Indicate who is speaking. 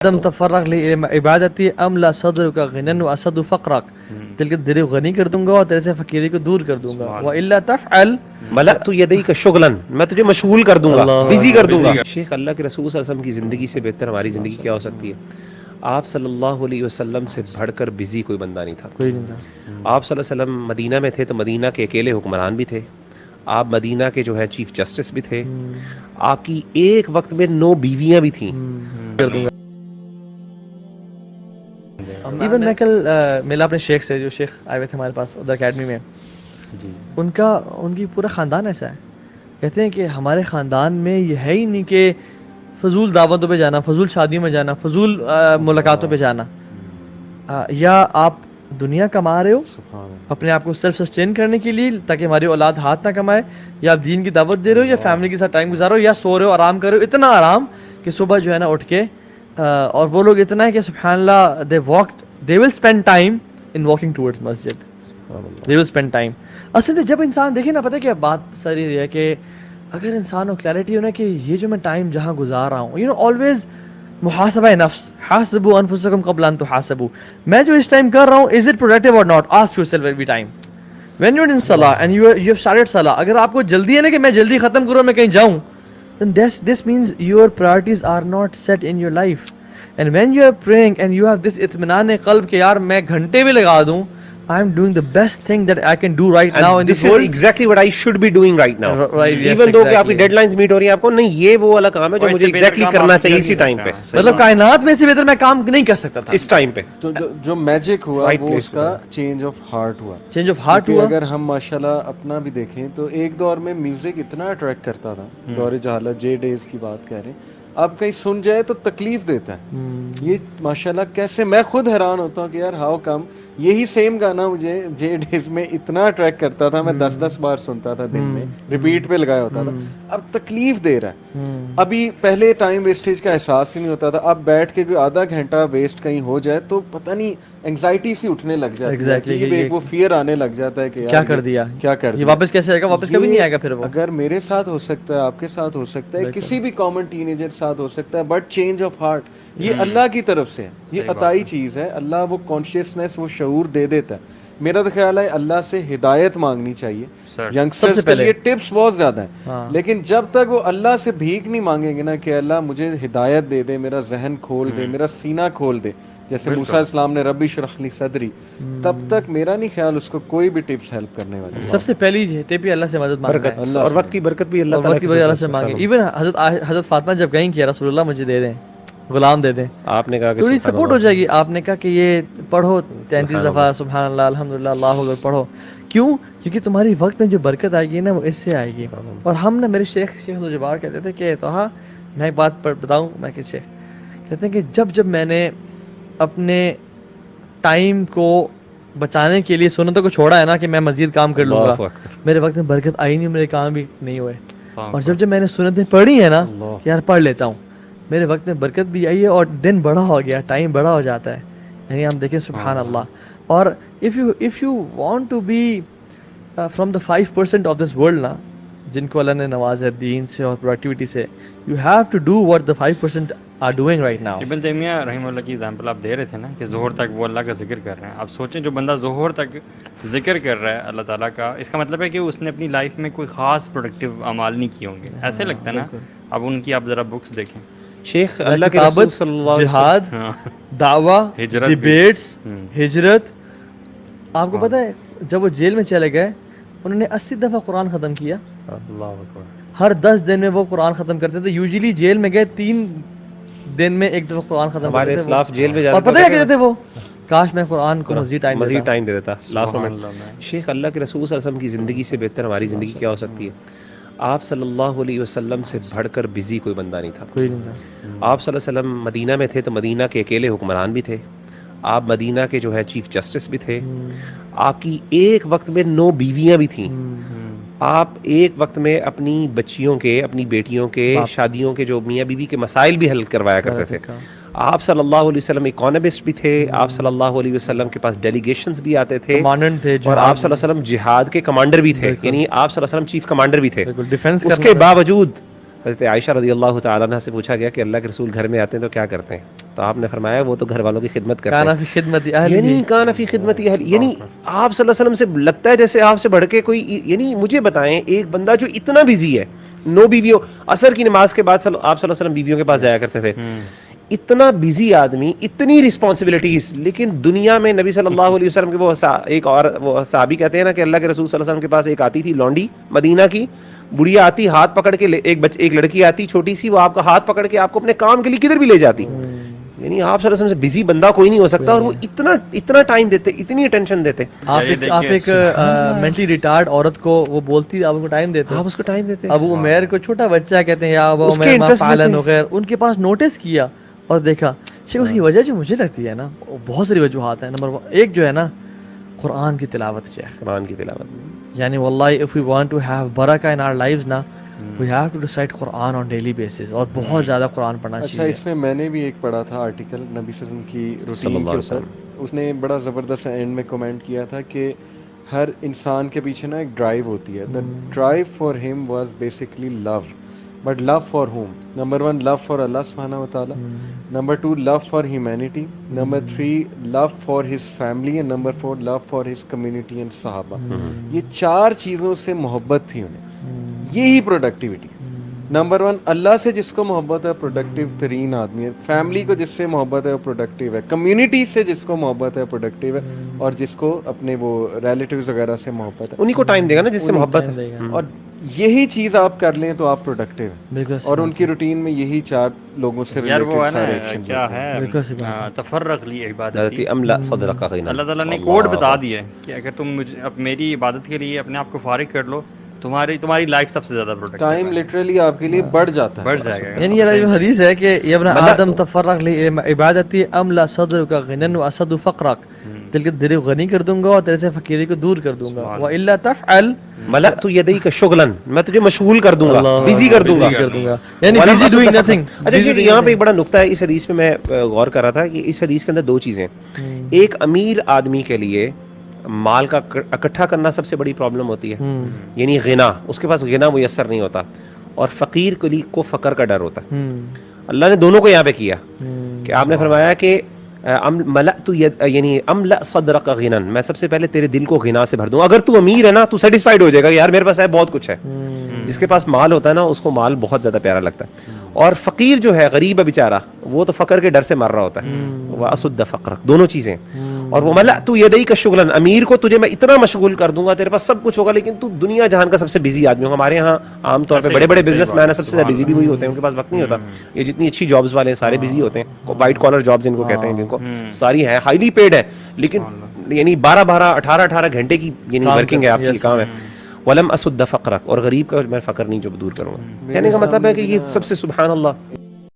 Speaker 1: دم تفرغ لعبادتی ام لا صدرک غنن واسد فقرک، دل کے دل غنی کر دوں گا اور تیرے سے فقیری کو دور کر دوں گا. والا تفعل
Speaker 2: ملأت یدیک شغلا، میں تجھے مشغول کر دوں گا، بزی کر دوں گا. شیخ اللہ کے رسول صلی اللہ علیہ وسلم کی زندگی سے بہتر ہماری زندگی کیا ہو سکتی ہے؟ آپ صلی اللہ علیہ وسلم سے بڑھ کر بزی کوئی بندہ نہیں تھا.
Speaker 1: کوئی نہیں تھا.
Speaker 2: آپ صلی اللہ علیہ وسلم مدینہ میں تھے تو مدینہ کے اکیلے حکمران بھی تھے، آپ مدینہ کے جو ہے چیف جسٹس بھی تھے، آپ کی ایک وقت میں 9 بیویاں بھی تھیں.
Speaker 1: ایون میں کل ملا اپنے شیخ سے، جو شیخ آئے ہوئے تھے ہمارے پاس ادھر اکیڈمی میں. ان کی پورا خاندان ایسا ہے، کہتے ہیں کہ ہمارے خاندان میں یہ ہے ہی نہیں کہ فضول دعوتوں پہ جانا، فضول شادیوں میں جانا، فضول ملاقاتوں پہ جانا. یا آپ دنیا کما رہے ہو اپنے آپ کو سیلف سسٹین کرنے کے لیے تاکہ ہماری اولاد ہاتھ نہ کمائے، یا آپ دین کی دعوت دے رہے ہو، یا فیملی کے ساتھ ٹائم گزارو، یا سو رہے ہو آرام کر رہے ہو. اتنا آرام کہ صبح جو ہے نا اٹھ کے اور وہ لوگ اتنا ہے کہ سبحان اللہ they will spend time in walking towards masjid. They will spend time. اصل میں جب انسان دیکھیں نا، پتہ ہے کہ بات ساری یہ ہے کہ اگر انسان کو کلیئرٹی ہو نا کہ یہ جو میں ٹائم جہاں گزار رہا ہوں، always محاسبہ نفس، حاسبوا انفسکم قبل ان تحاسبوا، میں جو اس ٹائم کر رہا ہوں is it productive or not? Ask yourself every time. When you're in salah and you have started salah، اگر آپ کو جلدی ہے نا کہ میں جلدی ختم کروں، میں کہیں جاؤں، then this means your priorities are not set in your life. And when you are praying and you have this اطمینان قلب کہ یار میں گھنٹے بھی لگا دوں، I am doing the best thing that I can do right now in this world.
Speaker 2: This is exactly what I should be doing right now.
Speaker 1: Right, yes,
Speaker 2: even though کہ آپ کی ڈیڈ لائنز میٹ ہو رہی ہیں، آپ کو نہیں یہ وہ والا کام ہے جو مجھے ایگزیکٹلی کرنا چاہیے اسی ٹائم پہ.
Speaker 1: مطلب کائنات میں سے بہتر میں کام نہیں کر سکتا تھا
Speaker 2: اس ٹائم پہ.
Speaker 3: تو جو میجک ہوا وہ اس کا چینج آف ہارٹ ہوا.
Speaker 1: چینج آف ہارٹ ہوا.
Speaker 3: اگر ہم ماشاءاللہ اپنا بھی دیکھیں تو ایک دور میں میوزک اتنا اٹریکٹ کرتا تھا، دور جہالت جے ڈیز کی بات کہہ رہے ہیں، اب کہیں سن جائے تو تکلیف دیتا ہے. یہ ماشاءاللہ کیسے، میں خود حیران ہوتا ہوں کہ یار ہاؤ کم یہی سیم گانا مجھے جے ڈیز میں اتنا اٹریکٹ کرتا تھا، میں 10 بار سنتا تھا دن میں، ریپیٹ پہ لگایا ہوتا تھا، اب تکلیف دے رہا ہے. ابھی پہلے ٹائم ویسٹیج کا احساس ہی نہیں ہوتا تھا، اب بیٹھ کے کوئی آدھا گھنٹہ ویسٹ کہیں ہو جائے تو پتہ نہیں انگزائٹی سی اٹھنے لگ جاتی ہے، ایک وہ فیئر آنے لگ جاتا ہے کہ
Speaker 1: کیا کر دیا،
Speaker 3: کیا کر دیا،
Speaker 1: یہ واپس کیسے آئے گا، واپس کبھی نہیں آئے گا. پھر وہ
Speaker 3: اگر میرے ساتھ ہو سکتا ہے، آپ کے ساتھ ہو سکتا ہے، کسی بھی کامن ٹین ایجر ساتھ ہو سکتا ہے، بٹ چینج آف ہارٹ یہ اللہ کی طرف سے ہے، یہ عطائی چیز ہے. اللہ وہ کانشیسنیس، وہ شعور دے دیتا ہے. میرا تو خیال ہے اللہ سے ہدایت مانگنی چاہیے. ینگسٹرز کے لیے ٹپس بہت زیادہ ہیں، لیکن جب تک وہ اللہ سے بھیک نہیں مانگیں گے نا کہ اللہ مجھے ہدایت دے دے، میرا ذہن کھول دے، میرا سینہ کھول دے، جیسے موسیٰ علیہ السلام نے ربی اشرح لی صدری، تب تک میرا نہیں خیال اس کو کوئی بھی ٹپس ہیلپ کرنے والی.
Speaker 1: سب سے پہلی ٹپ ہی اللہ سے مدد مانگنا ہے،
Speaker 2: اور وقت کی برکت بھی اللہ
Speaker 1: تعالیٰ سے مانگے. ایون حضرت فاطمہ جب کہیں کہ رسول اللہ مجھے دے دیں، غلام دے دیں،
Speaker 2: آپ نے کہا کہ
Speaker 1: تھوڑی سپورٹ ہو جائے گی. آپ نے کہا کہ یہ پڑھو 33 دفعہ سبحان اللہ الحمدللہ اللہ اکبر پڑھو. کیوں؟ کیونکہ تمہاری وقت میں جو برکت آئے گی نا وہ اس سے آئے گی. اور ہم نا، میرے شیخ جبار کہتے تھے کہ توہا میں ایک بات بتاؤں، میں کہ شیخ کہتے ہیں کہ جب میں نے اپنے ٹائم کو بچانے کے لیے سنتوں کو چھوڑا ہے نا کہ میں مزید کام کر لوں گا، میرے وقت میں برکت آئی نہیں، میرے کام بھی نہیں ہوئے. اور جب میں نے سنتیں پڑھی ہیں نا کہ یار پڑھ لیتا ہوں، میرے وقت میں برکت بھی آئی ہے اور دن بڑا ہو گیا، ٹائم بڑا ہو جاتا ہے. یعنی ہم دیکھیں سبحان اللہ. اور if you want to be from the 5% of this world نا، جن کو اللہ نے نوازا دین سے اور پروڈکٹیوٹی سے، you have to do what the 5% are doing right now.
Speaker 4: ابن تیمیہ رحمہ اللہ کی ایگزامپل آپ دے رہے تھے نا کہ ظہر تک وہ اللہ کا ذکر کر رہے ہیں. آپ سوچیں جو بندہ ظہر تک ذکر کر رہا ہے اللہ تعالیٰ کا، اس کا مطلب ہے کہ اس نے اپنی لائف میں کوئی خاص پروڈکٹیو اعمال نہیں کیے ہوں گے. ایسے لگتا ہے نا. اب ان کی آپ ذرا بکس دیکھیں،
Speaker 2: شیخ اللہ کے رسول صلی اللہ علیہ وسلم،
Speaker 1: جہاد، دعویٰ، ڈیبیٹس، ہجرت. آپ کو پتہ ہے جب وہ جیل میں چلے گئے انہوں نے 80 دفعہ قرآن ختم کیا.
Speaker 2: اللہ اکبر.
Speaker 1: ہر 10 دن میں وہ قرآن ختم کرتے تھے. یوزلی جیل میں گئے 3 دن میں ایک دفعہ قرآن ختم کرتے تھے.
Speaker 2: اسلاف جیل میں
Speaker 1: اور پتہ ہے کیا کہتے تھے وہ، کاش میں قرآن کو مزید ٹائم
Speaker 2: دے دیتا لاسٹ مومنٹ. شیخ اللہ کے رسول صلی اللہ علیہ وسلم کی زندگی سے بہتر ہماری زندگی کیا ہو سکتی ہے؟ آپ صلی اللہ علیہ وسلم سے بڑھ کر بزی کوئی بندہ نہیں تھا.
Speaker 1: کوئی نہیں تھا.
Speaker 2: آپ صلی اللہ علیہ وسلم مدینہ میں تھے تو مدینہ کے اکیلے حکمران بھی تھے، آپ مدینہ کے جو ہے چیف جسٹس بھی تھے، آپ کی ایک وقت میں 9 بیویاں بھی تھیں. آپ ایک وقت میں اپنی بچیوں کے، اپنی بیٹیوں کے شادیوں کے جو میاں بیوی کے مسائل بھی حل کروایا کرتے تھے. آپ صلی اللہ علیہ وسلم اکانومسٹ بھی تھے، آپ صلی اللہ علیہ وسلم کے پاس ڈیلیگیشنز بھی آتے تھے، اور آپ صلی اللہ علیہ وسلم جہاد کے کمانڈر بھی تھے. یعنی آپ صلی اللہ علیہ وسلم چیف کمانڈر بھی تھے. اس کے باوجود حضرت عائشہ رضی اللہ تعالیٰ عنہ سے پوچھا گیا کہ اللہ کے رسول گھر میں آتے ہیں تو کیا کرتے ہیں؟ تو آپ نے فرمایا وہ تو گھر والوں کی خدمت کرتے
Speaker 1: کانا
Speaker 2: ہیں.
Speaker 1: فی خدمت اہل
Speaker 2: یعنی کانا فی خدمت اہل، یعنی آپ صلی اللہ علیہ وسلم سے لگتا ہے جیسے آپ سے بڑھ کے کوئی، یعنی مجھے بتائیں ایک بندہ جو اتنا بزی ہے، 9 بیویوں، عصر کی نماز کے بعد آپ صلی اللہ علیہ وسلم بیویوں کے پاس جایا کرتے تھے، اتنا بزی آدمی، اتنی رسپانسبلٹیز، لیکن دنیا میں نبی صلی اللہ علیہ وسلم کے وہ ایک اور وہ صحابی کہتے ہیں نا کہ اللہ کے رسول صلی اللہ علیہ وسلم کے پاس ایک آتی تھی لونڈی مدینہ کی، بڑھیا آتی، ہاتھ پکڑ کے ایک لڑکی آتی چھوٹی سی، وہ آپ کا ہاتھ پکڑ کے آپ کو اپنے کام کے لیے کدھر بھی لے جاتی. یعنی آپ صلی اللہ علیہ وسلم سے بزی بندہ کوئی نہیں ہو سکتا، اور وہ اتنا ٹائم دیتے، اتنی اٹینشن دیتے.
Speaker 1: آپ ایک مینٹلی ریٹارڈ عورت کو وہ بولتی آپ کو ٹائم دیتے،
Speaker 2: آپ اس کو ٹائم دیتے.
Speaker 1: ابو عمیر کو چھوٹا بچہ کہتے ہیں یا ابو عمیر ما فعلن وغیرہ، ان کے پاس نوٹس کیا اور دیکھا. شیخ اس کی وجہ جو مجھے لگتی ہے نا، بہت ساری وجوہات ہیں. نمبر 1 جو ہے نا قرآن کی تلاوت. شیخ
Speaker 2: قرآن کی تلاوت،
Speaker 1: یعنی واللہ if we want to have برکہ in our lives نا we have to recite Quran on daily basis، اور بہت زیادہ قرآن پڑھنا
Speaker 3: اچھا
Speaker 1: چاہیے.
Speaker 3: اس میں میں نے بھی ایک پڑھا تھا آرٹیکل نبی صلی اللہ علیہ وسلم کی روٹین کے اوپر، اس نے بڑا زبردست اینڈ میں کمنٹ کیا تھا کہ ہر انسان کے پیچھے نا ایک ڈرائیو ہوتی ہے. The drive for him was basically love, but love for whom? Number 1 love for Allah سبحانہ و تعالیٰ، number 2 love for humanity, number 3 love for his family, and number 4 love for his community and صحابہ. یہ 4 چیزوں سے محبت تھی انہیں، یہی پروڈکٹیوٹی. نمبر 1 اللہ سے جس کو محبت ہے پروڈکٹیو ترین آدمی ہے، فیملی کو جس سے محبت ہے وہ پروڈکٹیو ہے، کمیونٹی سے جس کو محبت ہے پروڈکٹیو ہے، اور جس کو اپنے وہ ریلیٹیوز وغیرہ سے محبت ہے
Speaker 2: انہی کو ٹائم دے گا نا جس سے محبت ہے.
Speaker 3: اور یہی چیز آپ کر لیں تو آپ پروڈکٹیو ہیں. اور ان کی روٹین میں یہی 4 لوگوں سے
Speaker 4: یار وہ ہے
Speaker 3: سارے
Speaker 4: نا
Speaker 3: ایکشن
Speaker 4: کیا ہے تفرق لی عبادتی،
Speaker 2: املا صدرک غنا.
Speaker 4: اللہ تعالیٰ نے کوڈ بتا دیا ہے کہ اگر تم مجھے اب میری عبادت کے لیے اپنے آپ کو فارغ کر لو، تمہاری لائف سب سے زیادہ پروڈکٹیو،
Speaker 3: ٹائم لٹرلی آپ کے لیے بڑھ جاتا ہے،
Speaker 4: بڑھ جائے گا.
Speaker 1: یعنی یہ جو حدیث ہے کہ یا ابن آدم تفرق لی عبادتی املا صدرک غنا واسد فقرک، دل کے دل غنی کر دوں گا اور تیرے سے فقیری کو دور کر دوں گا. والا تفعل
Speaker 2: ملأت یدیک شغلا، میں تجھے مشغول کر دوں گا، بزی کر دوں گا،
Speaker 1: یعنی بزی ڈوئنگ نتھنگ.
Speaker 2: اچھا یہاں پہ ایک بڑا نقطہ ہے اس حدیث میں، میں غور کر رہا تھا کہ اس حدیث کے اندر 2 چیزیں. ایک امیر آدمی کے لیے مال کا اکٹھا کرنا سب سے بڑی پرابلم ہوتی ہے، یعنی غنا، اس کے پاس غنا میسر نہیں ہوتا، اور فقیر کے لیے کو فقر کا ڈر ہوتا ہے. اللہ نے دونوں کو یہاں پہ کیا کہ آپ نے فرمایا کہ یعنی املا صدرک غنا، میں سب سے پہلے تیرے دل کو غنا سے بھر دوں. اگر تو امیر ہے نا تو سیٹسفائیڈ ہو جائے گا یار میرے پاس ہے بہت کچھ ہے. جس کے پاس مال ہوتا ہے نا اس کو مال بہت زیادہ پیارا لگتا ہے. اور فقیر جو ہے غریب ہے بیچارہ، وہ تو فقر کے ڈر سے مر رہا ہوتا ہے. واسد فقرک، دونوں چیزیں. اور وہ ملأت یدیک شغلا، امیر کو تجھے میں اتنا مشغول کر دوں گا، تیرے پاس سب کچھ ہوگا لیکن تو دنیا جہان کا سب سے بزی آدمی ہوگا. ہمارے یہاں عام طور پہ بڑے بڑے بزنس مین سب سے زیادہ بزی بھی وہی ہوتے ہیں، ان کے پاس وقت نہیں ہوتا. یہ جتنی اچھی جابز والے ہیں سارے بزی ہوتے ہیں، وائٹ کالر جابز جن کو کہتے ہیں، جن کو ساری ہیں ہائیلی پیڈ ہے، لیکن یعنی 12 18 گھنٹے کی یعنی ورکنگ ہے آپ کی کام ہے. ولم اسد فقرک، اور غریب کا میں فقر نہیں جو دور کروں گا. کہنے کا مطلب ہے کہ یہ سب سے سبحان اللہ